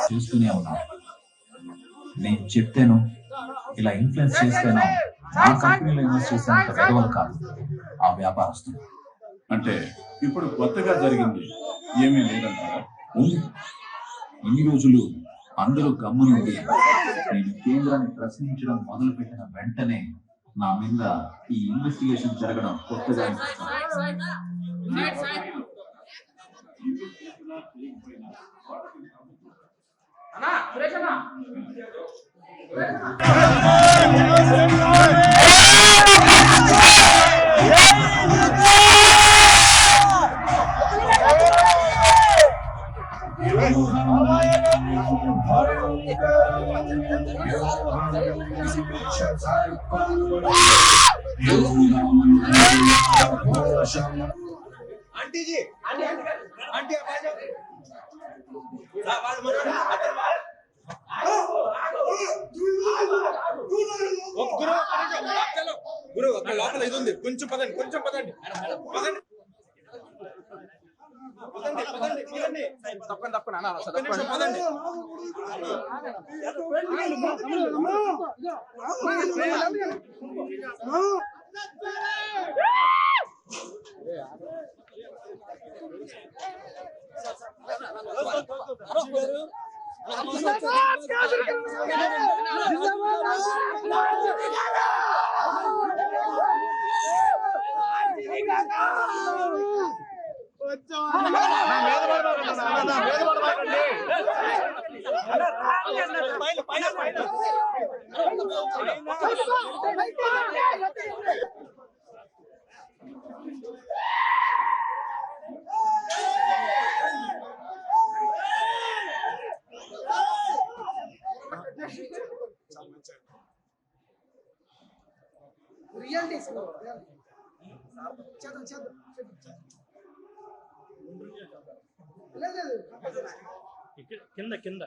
చూస్తూనే ఉన్నాం. నేను చెప్తేను ఇలా ఇన్ఫ్లుయెన్స్ చేస్తేనో ఆ కంపెనీలో ఇన్వెస్ట్ చేసేంత గడవలు కాదు ఆ వ్యాపారస్తులు. అంటే ఇప్పుడు కొత్తగా జరిగింది ఏమీ లేదంటారా? ఉంది. ఇన్ని రోజులు అందరూ గమ్మునుండి నేను కేంద్రాన్ని ప్రశ్నించడం మొదలుపెట్టిన వెంటనే నా మీద ఈ ఇన్వెస్టిగేషన్ జరగడం కొత్తగా आंटी जी आंटी आंटी गुरु लोपल इदुंदी కొంచెం పదండి తప్పకుండా అన్న పదండి కింద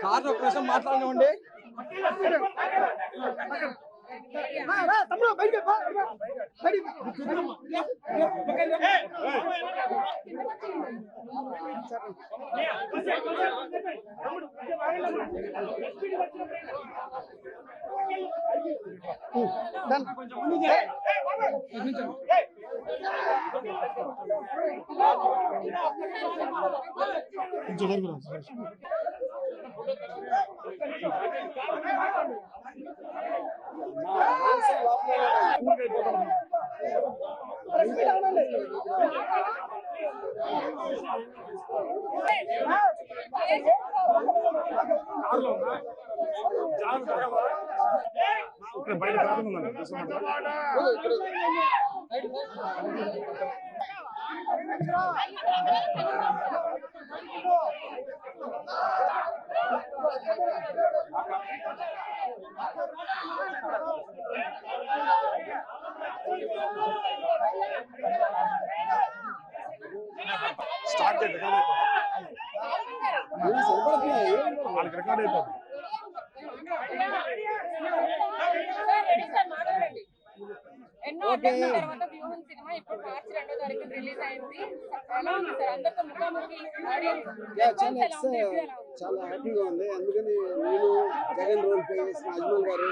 సార్ ఒక నిమిషం మాట్లాడనివ్వండి. స్టార్ట్ చేయండి. వాళ్ళకి రికార్డ్ అయిపోతుంది. ఎన్నో అడ్డంకుల తర్వాత వ్యూహం సినిమా ఇప్పుడు మార్చి 2వ తారీఖున రిలీజ్ అయింది. ఎలా ఉంది సార్ అందరితో ముఖాముఖి ఆడియన్స్ చాలా హ్యాపీగా ఉంది. అందుకని నేను జగన్ రోల్ ప్లే చేసిన అజ్మల్ గారు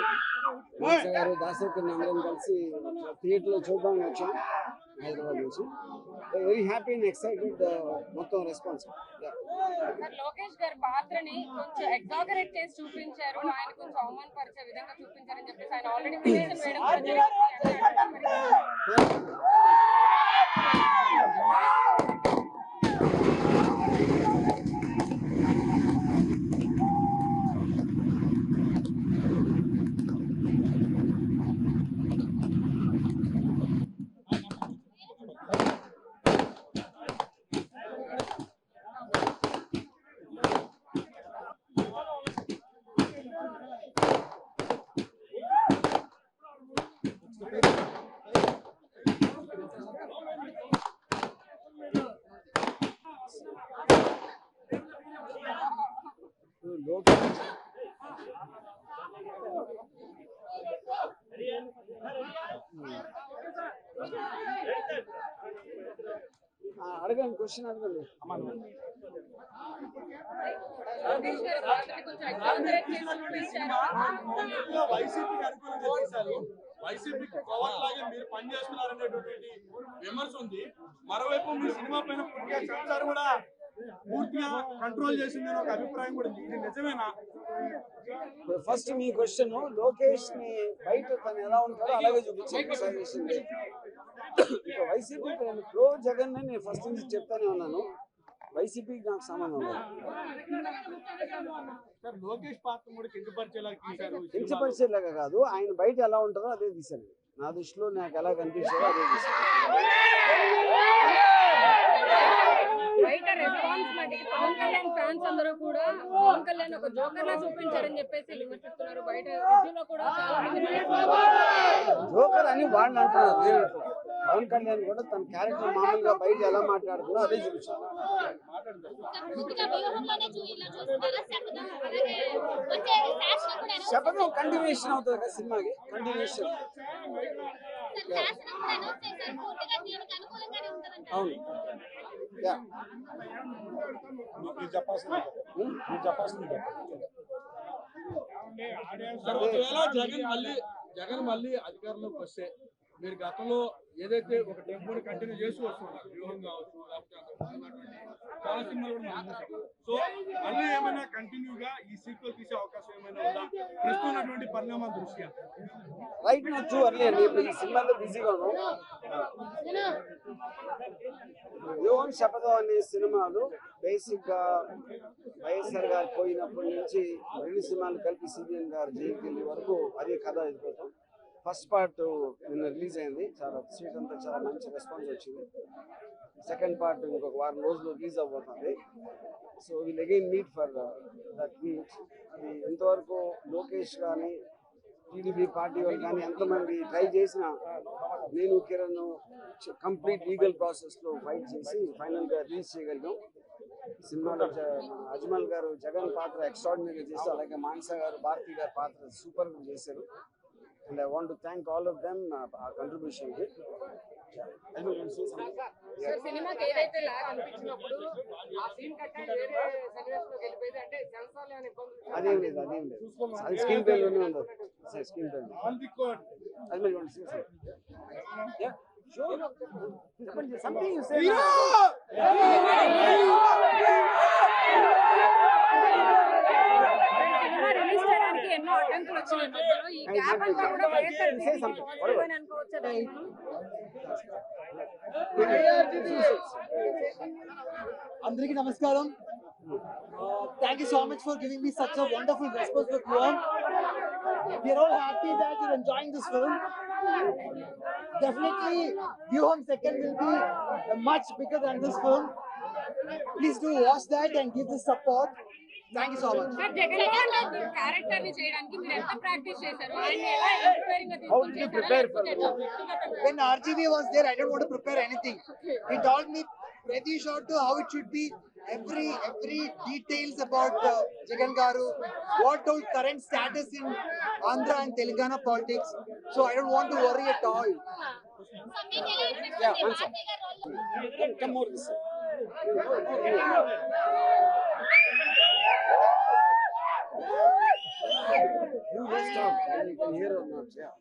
మాస గారు దాసరి అందరం కలిసి థియేటర్ లో చూద్దామని వచ్చాం హైదరాబాద్ నుంచి. వెరీ హ్యాపీ అండ్ ఎక్సైటెడ్ మొత్తం రెస్పాన్స్. సార్ లోకేష్ గారి పాత్రని కొంచెం ఎగ్జాగరేట్ చేసి చూపించారు, ఆయన కొంచెం అవమానపరిచే విధంగా చూపించారని చెప్పేసి ఆయన ఆల్రెడీ వేయడం కూడా జరిగింది. అడగండి, క్వశ్చన్ అడగండి. లోకేష్ గారి పాత్రని కొంచెం ఎగ్జాగరేట్ చేసి చూపించారు. వైసీపీకి కవర్ లాగే మీరు పనిచేస్తున్నారనేటువంటి విమర్శ ఉంది. మరోవైపు మీ సినిమా పైన పూర్తిగా సెన్సార్ కూడా పూర్తిగా కంట్రోల్ చేసిందని ఒక అభిప్రాయం కూడా ఉంది. ఇది నిజమేనా? ఫస్ట్ మీ క్వశ్చన్, లోకేష్ ని బయట తను ఎలా ఉంటాడో అలాగే చూపించాను. ఇక వైసీపీ ప్రో జగన్ నేను ఫస్ట్ నుంచి చెప్తానే ఉన్నాను, వైసీపీకి నాకు సంబంధం లేదు. సార్ లోకేష్ పాత్ర కూడా కించపరిచేలాగా కాదు, ఆయన బయట ఎలా ఉంటారో అదే తీశాను. నా దృష్టిలో నాకు ఎలా కనిపించారో అదే తీశాను. బయట రెస్పాన్స్ మట్టికి పవన్ కళ్యాణ్ ఫ్యాన్స్ అందరూ కూడా పవన్ కళ్యాణ్ ఒక జోకర్ లా చూపించారని చెప్పేసి విమర్శిస్తున్నారు. బయట రివ్యూలో కూడా చాలా మంది జోకర్ అని వాళ్ళు అంటున్నారు, నేను అంటున్నాను. పవన్ కళ్యాణ్ కూడా తన క్యారెక్టర్ మామూలుగా బయట ఎలా మాట్లాడుతున్నా అదే చూపించాను. శపథం కంటిన్యూషన్ అవుతుంది కదా సినిమాకి, కంటిన్యూషన్. అవును, జగన్ మళ్ళీ అధికారంలోకి వస్తే మీరు గతంలో ఏదైతే ఒక టెంపోని కంటిన్యూ చేస్తూ వస్తున్నారు, వ్యూహం కావచ్చు చాలా సినిమాలు కూడా మనం చూసాం. సో మళ్ళీ ఏమైనా కంటిన్యూగా ఈ సీక్వెల్ తీసే అవకాశం ఏమైనా ఉందా ప్రస్తుతం ఉన్నటువంటి పరిణామాల దృష్ట్యా? రైట్ నౌ టూ అర్లీ అండి. ఇప్పుడు ఈ సినిమాలో బిజీగా ఉన్నాం. వ్యూహం శపథం అనే సినిమాలు బేసిక్ గా వైఎస్ఆర్ గారు పోయినప్పటి నుంచి రెండు సినిమాలు కలిపి సిబిఎన్ గారు జైలుకి వెళ్ళే వరకు అదే కథ ఎదుగుతాం. ఫస్ట్ పార్ట్ నిన్న రిలీజ్ అయింది, చాలా స్ట్రీట్ అంతా చాలా మంచి రెస్పాన్స్ వచ్చింది. సెకండ్ పార్ట్ ఇంకొక వారం రోజులు రిలీజ్ అవబోతుంది. So will again meet for that meet. అది ఇంతవరకు లోకేష్ కానీ టీడీపీ పార్టీ వాళ్ళు కానీ ఎంతమంది ట్రై చేసినా నేను కిరణ్ కంప్లీట్ లీగల్ ప్రాసెస్లో ఫైట్ చేసి ఫైనల్గా రిలీజ్ చేయగలిగాం. సినిమాలో అజ్మల్ గారు జగన్ పాత్ర ఎక్స్ట్రాడినరీగా చేశారు, అలాగే మానస గారు భారతి గారి పాత్ర సూపర్గా చేశారు. And I want to thank all of them our contribution to it. Sir సినిమాకి ఏదైతే లాగ్ అనిపించినప్పుడు ఆ సీన్ కట్ వేరే సన్నివేశంలోకి వెళ్ళిపోయింది అంటే సెన్సార్ లేని ఇబ్బందులు అదేం లేదు అది స్క్రీన్ ప్లే లోనే ఉంది. స్క్రీన్ ప్లే అది మీరు చెప్పండి something you say. Cinema release చేయడానికి ఎన్నో అడ్డంకులు వచ్చినాయి మధ్యలో. ఈ గ్యాప్ అంతా కూడా వైఎస్ఆర్ అనుకోవచ్చు. అందరికీ నమస్కారం. Thank you so much for giving me such a wonderful response for Vyuham. We are all happy that you're enjoying this film. Definitely, Vyuham second will be much bigger than this film. Please do watch that and give this support. Thank you so much. Sir Jagan character ని చేయడానికి మీరు ఎంత practice చేశారు ఆయన ఎలా preparing గా How did you prepare for When RGB was there, I didn't want to prepare anything. He told me pretty short to how it should be. Every details about Jagan Garu, what our current status in Andhra and Telangana politics. So I don't want to worry at all. Yeah, one sec. Come more this side. You just talk and you can hear or not. Yeah.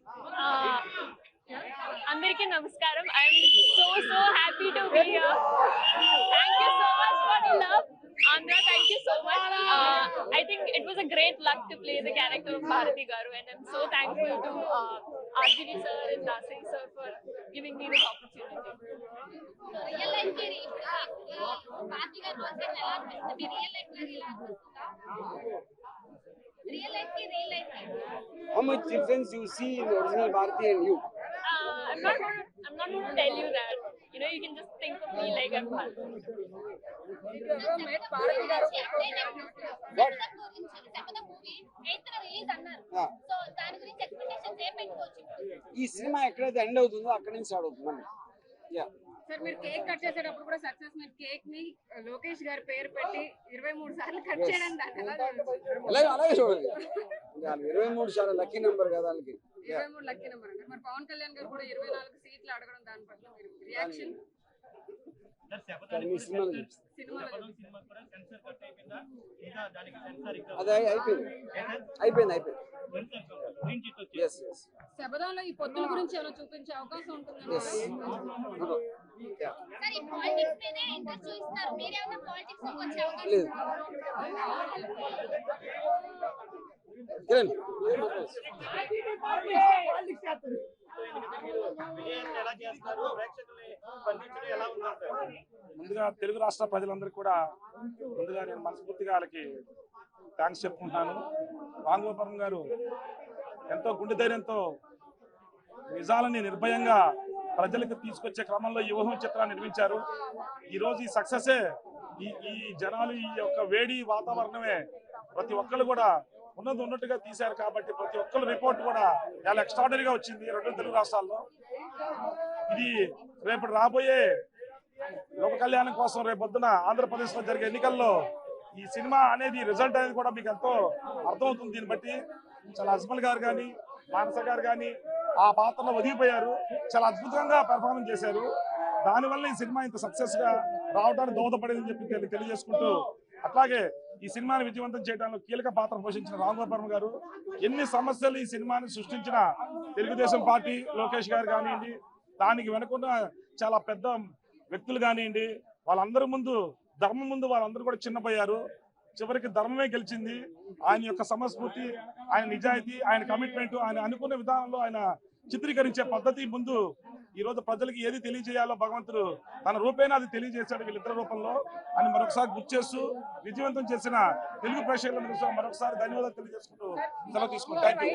అందరికీ నమస్కారం. I'm so happy to be here. Thank you so much for the love Andhra. Thank you so much. I think it was a great luck to play the character of Bharati Garu, and I'm so thankful to RGV sir and Nasir sir for giving me this opportunity. Real life కి party గారి concept ఎలా అనిపిస్తుంది? Real life లో ఇలా అనిపిస్తుందా? Real life కి real life How much difference you see in the original Bharati and you? I'm not going to tell you that. You know, you can just think of me like I'm Bharati. శపథం movie 8th release అన్నారు. Ah. So దాని గురించి expectations ఏం పెట్టుకోవచ్చు? ఈ cinema ఎక్కడైతే end అవుతుందో అక్కడి నుంచి స్టార్ట్ అవుతుంది మళ్ళీ. యా సార్ మీరు కేక్ కట్ చేసేటప్పుడు కూడా సక్సెస్ మీరు కేక్ ని లోకేష్ గారి పేరు పెట్టి 23 సార్లు కట్ చేయడం దాన్ని ఎలా చూడొచ్చు? అలాగే చూడాలి. 23 చాలా లక్కీ నెంబర్ కదా వాళ్ళకి. 23 లక్కీ నెంబర్ అంటే మరి పవన్ కళ్యాణ్ గారు కూడా 24 సీట్లు అడగడం దాని పట్ల మీరు రియాక్షన్ మీ సినిమాలో చూపిస్తాను. సినిమాలో అది అయిపోయింది. ఎస్ శబదంలో ఈ పొత్తుల గురించి ఏమైనా చూపించే అవకాశం ఉంటుందా? సార్ ఈ పాలిటిక్స్ మీదే ఇంట్రెస్ట్ చూపిస్తారు. మీరేమైనా పాలిటిక్స్ లోకి వచ్చే అవకాశం లేదు. కిరణ్ ముందుగా తెలుగు రాష్ట్ర ప్రజలందరికీ కూడా ముందుగా నేను మనస్ఫూర్తిగా వాళ్ళకి థ్యాంక్స్ చెప్పుకుంటున్నాను. రాంగోపాలం గారు ఎంతో గుండె ధైర్యంతో నిజాలని నిర్భయంగా ప్రజలకు తీసుకొచ్చే క్రమంలో ఈ ఊహం చిత్రాన్ని నిర్మించారు. ఈరోజు ఈ సక్సెసే ఈ జనాలు ఈ యొక్క వేడి వాతావరణమే ప్రతి ఒక్కరు కూడా ఉన్నట్టుగా తీశారు కాబట్టి ప్రతి ఒక్కరు రిపోర్ట్ కూడా చాలా ఎక్స్ట్రాడనరీగా వచ్చింది 2 తెలుగు రాష్ట్రాల్లో. ఇది రేపు రాబోయే లోక కళ్యాణం కోసం రేపొద్దున ఆంధ్రప్రదేశ్ లో జరిగే ఎన్నికల్లో ఈ సినిమా అనేది రిజల్ట్ అనేది కూడా మీకు ఎంతో అర్థమవుతుంది. దీన్ని బట్టి చాలా అజ్మల్ గారు కానీ మానస గారు కానీ ఆ పాత్రలో ఒదిగిపోయారు. చాలా అద్భుతంగా పెర్ఫార్మెన్స్ చేశారు. దానివల్ల ఈ సినిమా ఇంత సక్సెస్ గా రావడానికి దోహదపడిందని చెప్పి తెలియజేసుకుంటూ, అట్లాగే ఈ సినిమాని విజయవంతం చేయడంలో కీలక పాత్ర పోషించిన రాంగోపాలం గారు, ఎన్ని సమస్యలు ఈ సినిమాని సృష్టించిన తెలుగుదేశం పార్టీ లోకేష్ గారు కానివ్వండి, దానికి వెనుకున్న చాలా పెద్ద వ్యక్తులు కానివ్వండి, వాళ్ళందరి ముందు ధర్మం ముందు వాళ్ళందరూ కూడా చిన్నపోయారు. చివరికి ధర్మమే గెలిచింది. ఆయన యొక్క సమస్ఫూర్తి, ఆయన నిజాయితీ, ఆయన కమిట్మెంట్, ఆయన అనుకున్న విధానంలో ఆయన చిత్రీకరించే పద్ధతి ముందు ఈ రోజు ప్రజలకు ఏది తెలియజేయాలో భగవంతుడు తన రూపేణా అది తెలియజేశాడు వీళ్ళిద్దరి రూపంలో అని మరొకసారి గుర్తు చేస్తూ విజయవంతం చేసిన తెలుగు ప్రేక్షకులకు మరొకసారి ధన్యవాదాలు తెలియజేసుకుంటూ సెలవు తీసుకుంటాం. Thank you.